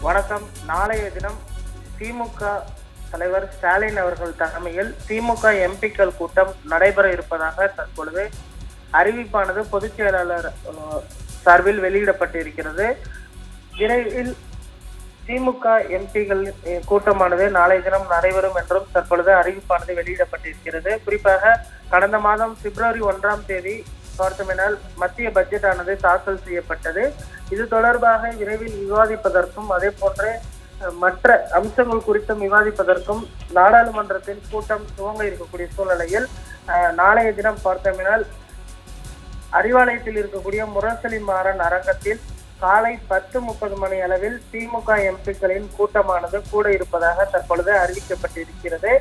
வணக்கம். நாளைய தினம் திமுக தலைவர் ஸ்டாலின் அவர்கள் தலைமையில் திமுக எம்பிக்கள் கூட்டம் நடைபெற இருப்பதாக தற்பொழுது அறிவிப்பானது பொதுச் செயலாளர் சார்பில் வெளியிடப்பட்டிருக்கிறது. விரைவில் திமுக எம்பிகள் கூட்டமானது நாளைய தினம் நடைபெறும் என்றும் தற்பொழுது அறிவிப்பானது வெளியிடப்பட்டிருக்கிறது. குறிப்பாக கடந்த மாதம் பிப்ரவரி 1ஆம் தேதி பார்த்தோமென்றால் மத்திய பட்ஜெட் ஆனது தாக்கல் செய்யப்பட்டது. இது தொடர்பாக விரைவில் விவாதிப்பதற்கும் அதே போன்ற மற்ற அம்சங்கள் குறித்தும் விவாதிப்பதற்கும் நாடாளுமன்றத்தின் கூட்டம் துவங்க இருக்கக்கூடிய சூழ்நிலையில் நாளைய தினம் பார்த்தோமென்றால் அறிவாலயத்தில் இருக்கக்கூடிய முரசொலி மாறன் அரங்கத்தில் காலை 10:30 மணி அளவில் திமுக எம்பிக்களின் கூட்டமானது கூட இருப்பதாக தற்பொழுது அறிவிக்கப்பட்டிருக்கிறது.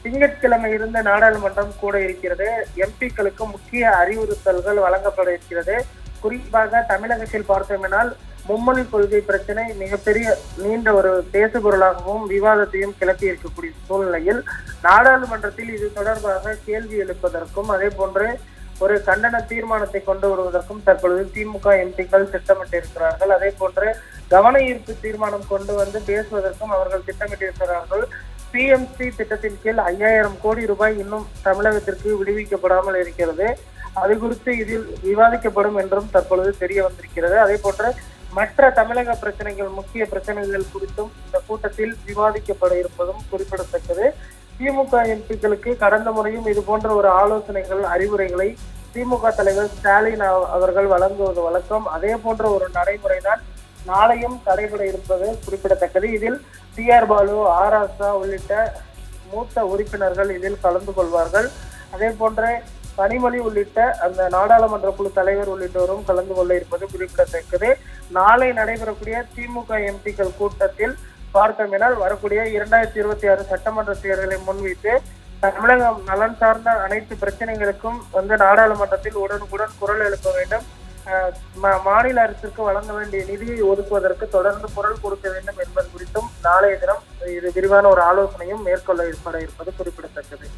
திங்கட்கிழமை இருந்த நாடாளுமன்றம் கூட இருக்கிறது. எம்பிக்களுக்கு முக்கிய அறிவுறுத்தல்கள் வழங்கப்பட இருக்கிறது. குறிப்பாக தமிழகத்தில் பார்த்தோமென்றால் மும்மொழி கொள்கை பிரச்சனை மிகப்பெரிய நீண்ட ஒரு பேசுபொருளாகவும் விவாதத்தையும் கிளப்பி இருக்கக்கூடிய சூழ்நிலையில் நாடாளுமன்றத்தில் இது தொடர்பாக கேள்வி எழுப்பதற்கும் அதே போன்று ஒரு கண்டன தீர்மானத்தை கொண்டு வருவதற்கும் தற்பொழுது திமுக எம்பிக்கள் திட்டமிட்டிருக்கிறார்கள். அதே போன்று கவன ஈர்ப்பு தீர்மானம் கொண்டு வந்து பேசுவதற்கும் அவர்கள் திட்டமிட்டிருக்கிறார்கள். PMC திட்டத்தின் கீழ் 5000 கோடி ரூபாய் இன்னும் தமிழகத்திற்கு விடுவிக்கப்படாமல் இருக்கிறது. அது குறித்து இதில் விவாதிக்கப்படும் என்றும் தற்பொழுது தெரிய வந்திருக்கிறது. அதே போன்று மற்ற தமிழக பிரச்சனைகள் முக்கிய பிரச்சனைகள் குறித்தும் இந்த கூட்டத்தில் விவாதிக்கப்பட இருப்பதும் குறிப்பிடத்தக்கது. திமுக எம்பிக்களுக்கு கடந்த முறையும் இது போன்ற ஒரு ஆலோசனைகள் அறிவுரைகளை திமுக தலைவர் ஸ்டாலின் அவர்கள் வழங்குவது வழக்கம். அதே போன்ற ஒரு நடைமுறைதான் நாளையும் தடைபட இருப்பது குறிப்பிடத்தக்கது. இதில் TR பாலு, ஆராசா உள்ளிட்ட மூத்த உறுப்பினர்கள் இதில் கலந்து கொள்வார்கள். அதே போன்ற கனிமொழி உள்ளிட்ட அந்த நாடாளுமன்ற குழு தலைவர் உள்ளிட்டோரும் கலந்து கொள்ள இருப்பது குறிப்பிடத்தக்கது. நாளை நடைபெறக்கூடிய திமுக எம்பிக்கள் கூட்டத்தில் பார்த்தோமென்றால் வரக்கூடிய 2026 சட்டமன்ற தேர்தலை முன்வைத்து தமிழகம் நலன் சார்ந்த அனைத்து பிரச்சனைகளுக்கும் நாடாளுமன்றத்தில் உடனுக்குடன் குரல் எழுப்ப வேண்டும். மாநில அரசுக்கு வழங்க வேண்டிய நிதியை ஒதுக்குவதற்கு தொடர்ந்து குரல் கொடுக்க வேண்டும் என்பது குறித்தும் நாளைய தினம் இது விரிவான ஒரு ஆலோசனையும் மேற்கொள்ள இருப்பது குறிப்பிடத்தக்கது.